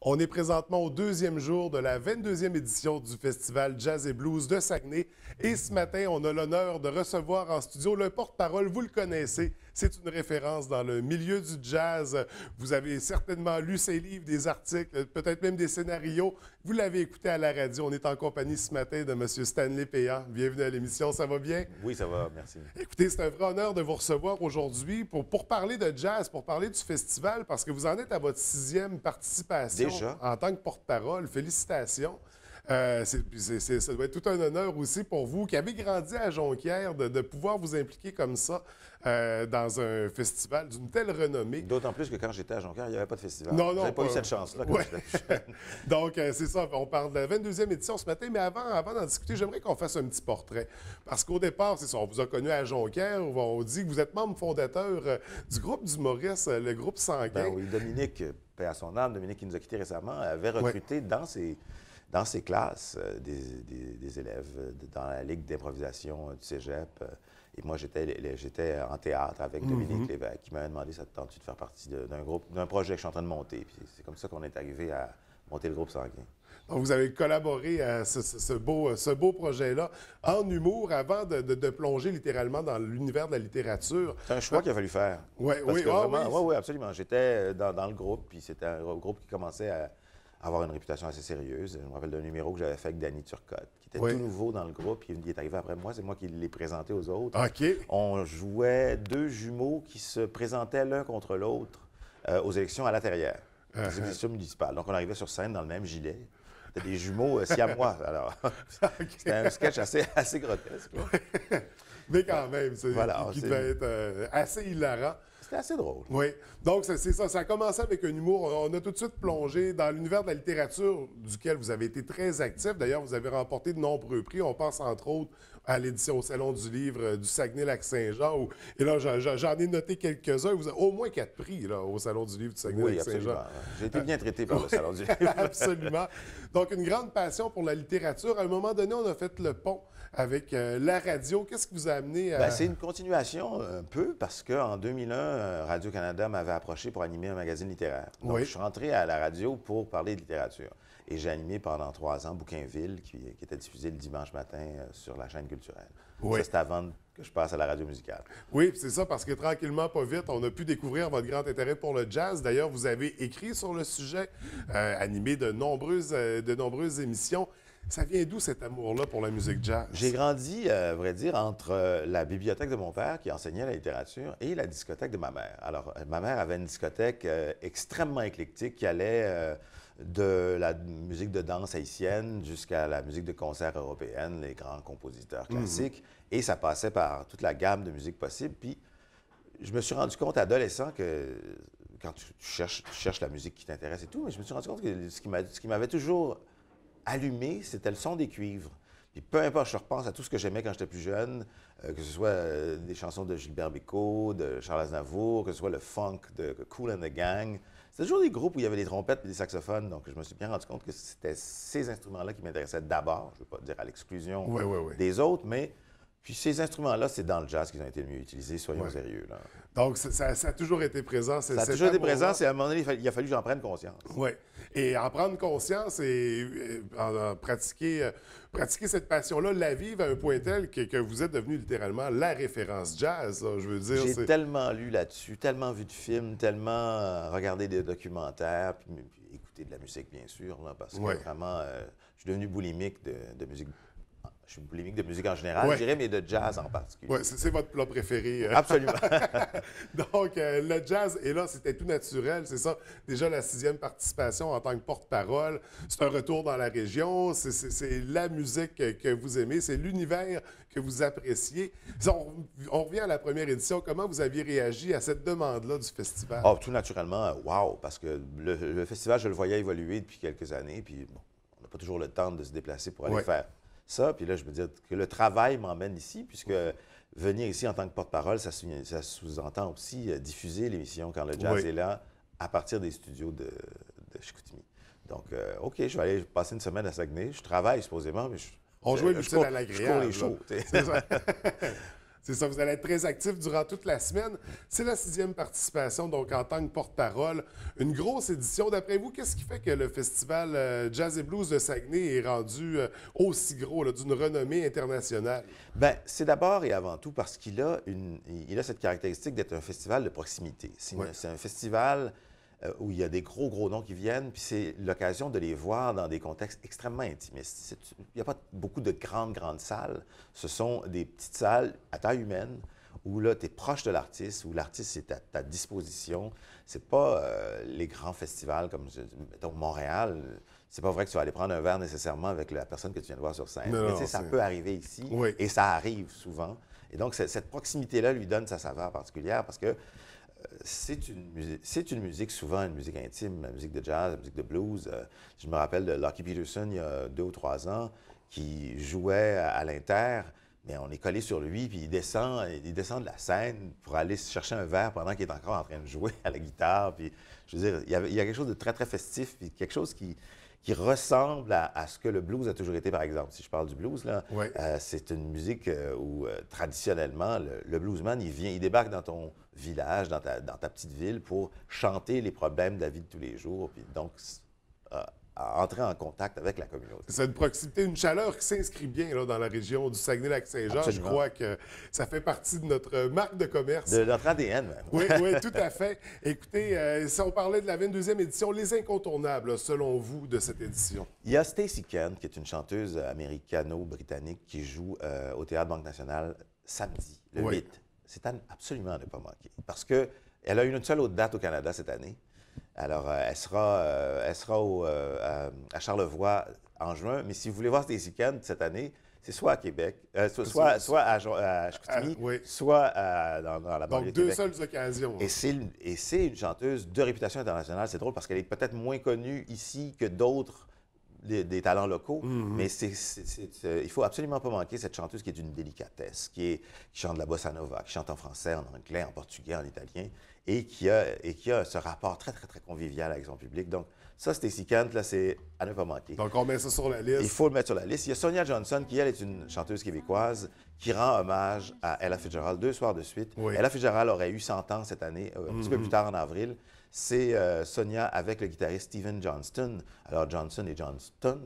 On est présentement au deuxième jour de la 22e édition du Festival Jazz et Blues de Saguenay. Et ce matin, on a l'honneur de recevoir en studio le porte-parole. Vous le connaissez, c'est une référence dans le milieu du jazz. Vous avez certainement lu ses livres, des articles, peut-être même des scénarios. Vous l'avez écouté à la radio. On est en compagnie ce matin de M. Stanley Péan. Bienvenue à l'émission, ça va bien? Oui, ça va, merci. Écoutez, c'est un vrai honneur de vous recevoir aujourd'hui pour parler de jazz, pour parler du festival, parce que vous en êtes à votre 6e participation. Déjà? En tant que porte-parole. Félicitations. Ça doit être tout un honneur aussi pour vous qui avez grandi à Jonquière de pouvoir vous impliquer comme ça dans un festival d'une telle renommée. D'autant plus que quand j'étais à Jonquière, il n'y avait pas de festival. Non, j'avais pas eu cette chance-là quand Ouais. j'étais plus jeune. Donc, c'est ça. On parle de la 22e édition ce matin, mais avant d'en discuter, j'aimerais qu'on fasse un petit portrait. Parce qu'au départ, c'est ça, on vous a connu à Jonquière, on dit que vous êtes membre fondateur du groupe du Maurice, le groupe Sanguin. Ben oui, Dominique, paix à son âme, Dominique qui nous a quittés récemment, avait recruté dans ses classes des élèves dans la Ligue d'improvisation du Cégep. Et moi, j'étais en théâtre avec Dominique Lévesque, qui m'avait demandé, ça te tente-tu de faire partie d'un projet que je suis en train de monter. Puis c'est comme ça qu'on est arrivé à monter le groupe Sanguin. Donc, vous avez collaboré à ce beau projet-là en humour avant de plonger littéralement dans l'univers de la littérature. C'est un choix qu'il a fallu faire. Ouais, Parce oui, que ah, vraiment, oui. oui, absolument. J'étais dans le groupe, puis c'était un groupe qui commençait à avoir une réputation assez sérieuse. Je me rappelle d'un numéro que j'avais fait avec Danny Turcotte, qui était tout nouveau dans le groupe, puis il est arrivé après moi, c'est moi qui l'ai présenté aux autres. OK. On jouait deux jumeaux qui se présentaient l'un contre l'autre aux élections à la Terrière, les élections municipales. Donc on arrivait sur scène dans le même gilet. C'était des jumeaux siamois, alors. C'était un sketch assez grotesque. Mais quand même, Voilà, qui devait être assez hilarant. C'était assez drôle. Oui. Donc, c'est ça. Ça a commencé avec un humour. On a tout de suite plongé dans l'univers de la littérature, duquel vous avez été très actif. D'ailleurs, vous avez remporté de nombreux prix. On pense entre autres à l'édition au Salon du livre du Saguenay-Lac-Saint-Jean. Et là, j'en ai noté quelques-uns. Vous avez au moins 4 prix là, au Salon du livre du Oui, Saguenay-Lac-Saint-Jean. absolument. J'ai été bien traité par le Salon du livre. Absolument. Donc, une grande passion pour la littérature. À un moment donné, on a fait le pont avec la radio. Qu'est-ce qui vous a amené à... Bien, c'est une continuation un peu parce qu'en 2001, Radio-Canada m'avait approché pour animer un magazine littéraire. Donc, je suis rentré à la radio pour parler de littérature. Et j'ai animé pendant 3 ans Bouquinville, qui était diffusé le dimanche matin sur la chaîne culturelle. Oui. Ça, c'était avant que je passe à la radio musicale. Oui, c'est ça, parce que tranquillement, pas vite, on a pu découvrir votre grand intérêt pour le jazz. D'ailleurs, vous avez écrit sur le sujet, animé de nombreuses émissions. Ça vient d'où cet amour-là pour la musique jazz? J'ai grandi, à vrai dire, entre la bibliothèque de mon père, qui enseignait la littérature, et la discothèque de ma mère. Alors, ma mère avait une discothèque extrêmement éclectique qui allait de la musique de danse haïtienne jusqu'à la musique de concert européenne, les grands compositeurs classiques. Et ça passait par toute la gamme de musique possible. Puis, je me suis rendu compte, adolescent, que quand tu cherches la musique qui t'intéresse et tout, mais je me suis rendu compte que ce qui m'avait toujours allumé, c'était le son des cuivres. Puis peu importe, je repense à tout ce que j'aimais quand j'étais plus jeune, que ce soit des chansons de Gilbert Bécaud, de Charles Aznavour, que ce soit le funk de Kool and the Gang. C'était toujours des groupes où il y avait des trompettes et des saxophones. Donc, je me suis bien rendu compte que c'était ces instruments-là qui m'intéressaient d'abord. Je ne veux pas dire à l'exclusion des autres, mais puis ces instruments-là, c'est dans le jazz qu'ils ont été le mieux utilisés, soyons sérieux. Là. Donc, ça a toujours été présent. Ça a toujours été présent, c'est à un moment donné, il a fallu que j'en prenne conscience. Oui. Et en prendre conscience et pratiquer cette passion-là, la vivre à un point tel que vous êtes devenu littéralement la référence jazz, là, je veux dire. J'ai tellement lu là-dessus, tellement vu de films, tellement regardé des documentaires, puis écouté de la musique, bien sûr, là, parce que vraiment, je suis devenu boulimique de musique. Je suis boulimique de musique en général, je dirais, mais de jazz en particulier. Oui, c'est votre plat préféré. Absolument. Donc, le jazz est là, c'était tout naturel, c'est ça. Déjà, la 6e participation en tant que porte-parole, c'est un retour dans la région, c'est la musique que vous aimez, c'est l'univers que vous appréciez. On revient à la première édition. Comment vous aviez réagi à cette demande-là du festival? Oh, tout naturellement, wow, parce que le festival, je le voyais évoluer depuis quelques années, puis bon, on n'a pas toujours le temps de se déplacer pour aller faire ça. Puis là, je me dis que le travail m'emmène ici, puisque venir ici en tant que porte-parole, ça sous-entend aussi diffuser l'émission quand le jazz est là, à partir des studios de Chicoutimi. Donc, OK, je vais aller passer une semaine à Saguenay. Je travaille supposément, mais on jouait l'utile à l'agréable. Je cours les shows. C'est ça, vous allez être très actifs durant toute la semaine. C'est la 6e participation, donc en tant que porte-parole. Une grosse édition. D'après vous, qu'est-ce qui fait que le festival Jazz et Blues de Saguenay est rendu aussi gros, d'une renommée internationale? Bien, c'est d'abord et avant tout parce qu'il a, il a cette caractéristique d'être un festival de proximité. C'est un festival où il y a des gros noms qui viennent, puis c'est l'occasion de les voir dans des contextes extrêmement intimistes. Il n'y a pas beaucoup de grandes salles. Ce sont des petites salles à taille humaine où là, tu es proche de l'artiste, où l'artiste est à ta disposition. C'est pas les grands festivals comme, mettons, Montréal. C'est pas vrai que tu vas aller prendre un verre nécessairement avec la personne que tu viens de voir sur scène. Non, mais ça peut arriver ici, et ça arrive souvent. Et donc, cette proximité-là lui donne sa saveur particulière parce que c'est une musique, souvent une musique intime, la musique de jazz, la musique de blues. Je me rappelle de Lucky Peterson, il y a 2 ou 3 ans, qui jouait à l'Inter, mais on est collé sur lui, puis il descend de la scène pour aller chercher un verre pendant qu'il est encore en train de jouer à la guitare. Puis, je veux dire, il y a quelque chose de très, très festif, puis quelque chose qui ressemble à ce que le blues a toujours été, par exemple. Si je parle du blues, là, c'est une musique où, traditionnellement, le bluesman, il débarque dans ton village, dans ta petite ville, pour chanter les problèmes de la vie de tous les jours, puis donc entrer en contact avec la communauté. C'est une proximité, une chaleur qui s'inscrit bien là, dans la région du Saguenay-Lac-Saint-Jean. Je crois que ça fait partie de notre marque de commerce. De notre ADN, même. Oui, tout à fait. Écoutez, si on parlait de la 22e édition, les incontournables, selon vous, de cette édition? Il y a Stacey Kent, qui est une chanteuse américano-britannique qui joue au Théâtre Banque Nationale samedi, le 8. C'est absolument à ne pas manquer. Parce qu'elle a une seule autre date au Canada cette année. Alors, elle sera à Charlevoix en juin. Mais si vous voulez voir Stacey Kent cette année, c'est soit à Québec, soit à Chicoutimi, soit dans la banlieue de Québec. Donc, 2 seules occasions. Et c'est une chanteuse de réputation internationale. C'est drôle parce qu'elle est peut-être moins connue ici que d'autres des talents locaux, mais il faut absolument pas manquer cette chanteuse qui est d'une délicatesse, qui chante de la bossa nova, qui chante en français, en anglais, en portugais, en italien, et qui a ce rapport très, très, très convivial avec son public. Donc, ça, Stacey Kent, là, c'est à ne pas manquer. Donc, on met ça sur la liste. Il faut le mettre sur la liste. Il y a Sonia Johnson, qui, elle, est une chanteuse québécoise, qui rend hommage à Ella Fitzgerald 2 soirs de suite. Ella Fitzgerald aurait eu 100 ans cette année, un petit peu plus tard en avril. C'est Sonia avec le guitariste Steven Johnston. Alors, Johnson et Johnston,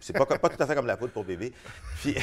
c'est pas tout à fait comme la poudre pour bébé. Puis,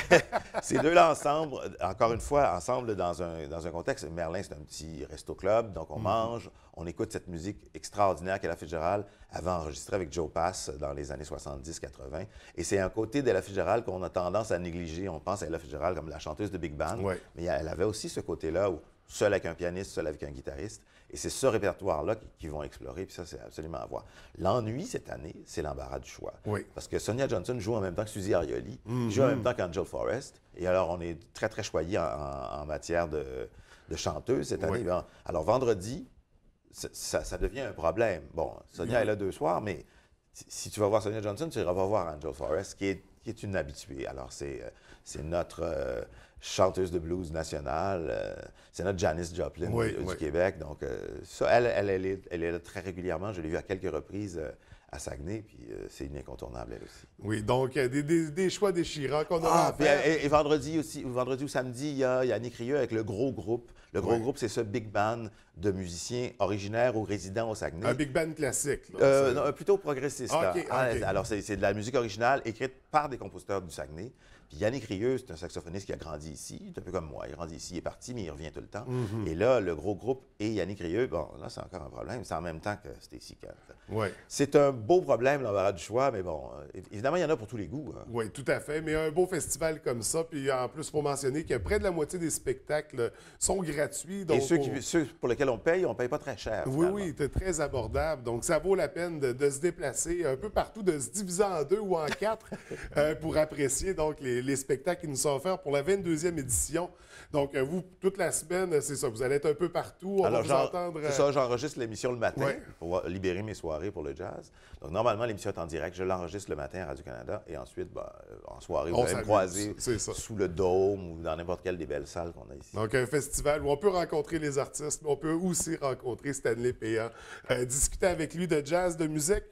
ces deux-là ensemble, encore une fois, ensemble dans un contexte. Merlin, c'est un petit resto-club, donc on mange, on écoute cette musique extraordinaire qu'Ella Fitzgerald avait enregistrée avec Joe Pass dans les années 70-80. Et c'est un côté d'Ella Fitzgerald qu'on a tendance à négliger. On pense à Ella Fitzgerald comme la chanteuse de Big Band, mais elle avait aussi ce côté-là où seul avec un pianiste, seul avec un guitariste. Et c'est ce répertoire-là qu'ils vont explorer, puis ça, c'est absolument à voir. L'ennui, cette année, c'est l'embarras du choix. Parce que Sonia Johnson joue en même temps que Suzy Arioli, joue en même temps qu'Angel Forrest. Et alors, on est très, très choyé en matière de chanteuse cette année. Alors, vendredi, ça devient un problème. Bon, Sonia est là 2 soirs, mais si tu vas voir Sonia Johnson, tu iras voir Angel Forrest, qui est une habituée. Alors, c'est notre chanteuse de blues nationale. C'est notre Janis Joplin du Québec. Donc, ça, elle est là très régulièrement. Je l'ai vue à quelques reprises à Saguenay, puis c'est une incontournable, elle aussi. Oui, donc des choix déchirants qu'on aura à faire. Et vendredi aussi, vendredi ou samedi, il y a Yannick Rieu avec le gros groupe. Le gros groupe, c'est ce big band de musiciens originaires ou résidents au Saguenay. Un big band classique. Non, plutôt progressiste. Okay. Alors, c'est de la musique originale écrite par des compositeurs du Saguenay. Puis Yannick Rieu, c'est un saxophoniste qui a grandi ici. Il est un peu comme moi. Il a grandi ici, il est parti, mais il revient tout le temps. Et là, le gros groupe et Yannick Rieu, bon, là, c'est encore un problème. C'est en même temps que Stacey Kent. C'est un beau problème, l'embarras du choix, mais bon, évidemment, il y en a pour tous les goûts. Oui, tout à fait. Mais un beau festival comme ça, puis en plus, il faut mentionner que près de la moitié des spectacles sont gratuits. Donc et ceux pour lesquels on ne paye pas très cher. Oui, c'est très abordable. Donc, ça vaut la peine de se déplacer un peu partout, de se diviser en 2 ou en 4 pour apprécier donc les spectacles qui nous sont offerts pour la 22e édition. Donc, vous, toute la semaine, c'est ça, vous allez être un peu partout. On va vous entendre. C'est ça, j'enregistre l'émission le matin pour libérer mes soirées pour le jazz. Donc, normalement, l'émission est en direct. Je l'enregistre le matin à Radio-Canada et ensuite, en soirée, vous allez me croiser sous le dôme ou dans n'importe quelle des belles salles qu'on a ici. Donc, un festival où on peut rencontrer les artistes, mais on peut aussi rencontrer Stanley Péan, discuter avec lui de jazz, de musique.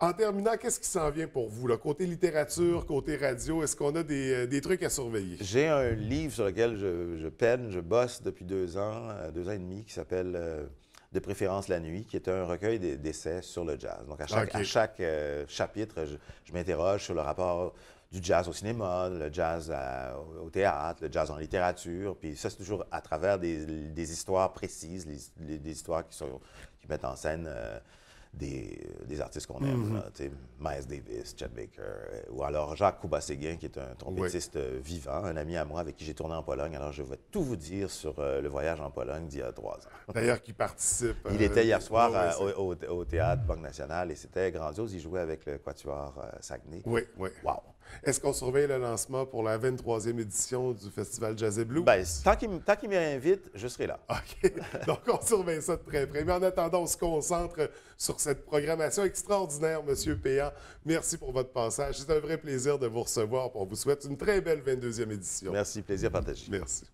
En terminant, qu'est-ce qui s'en vient pour vous, là? Côté littérature, côté radio, est-ce qu'on a des trucs à surveiller? J'ai un livre sur lequel je peine, je bosse depuis 2 ans et demi, qui s'appelle De préférence la nuit, qui est un recueil d'essais sur le jazz. Donc, à chaque chapitre, je m'interroge sur le rapport du jazz au cinéma, le jazz au théâtre, le jazz en littérature. Puis ça, c'est toujours à travers des histoires précises, des histoires qui mettent en scène des artistes qu'on aime, là, Miles Davis, Chet Baker, ou alors Jacques Couba-Séguin, qui est un trompettiste vivant, un ami à moi avec qui j'ai tourné en Pologne. Alors, je vais tout vous dire sur le voyage en Pologne d'il y a 3 ans. D'ailleurs, qui participe. Il était hier soir au Théâtre Banque Nationale et c'était grandiose. Il jouait avec le Quatuor Saguenay. Oui, oui. Wow! Est-ce qu'on surveille le lancement pour la 23e édition du Festival Jazz et Blues? Bien, tant qu'il me réinvite, je serai là. OK. Donc, on surveille ça de très près. Mais en attendant, on se concentre sur cette programmation extraordinaire, M. Péan. Merci pour votre passage. C'est un vrai plaisir de vous recevoir. On vous souhaite une très belle 22e édition. Merci, plaisir partagé. Merci.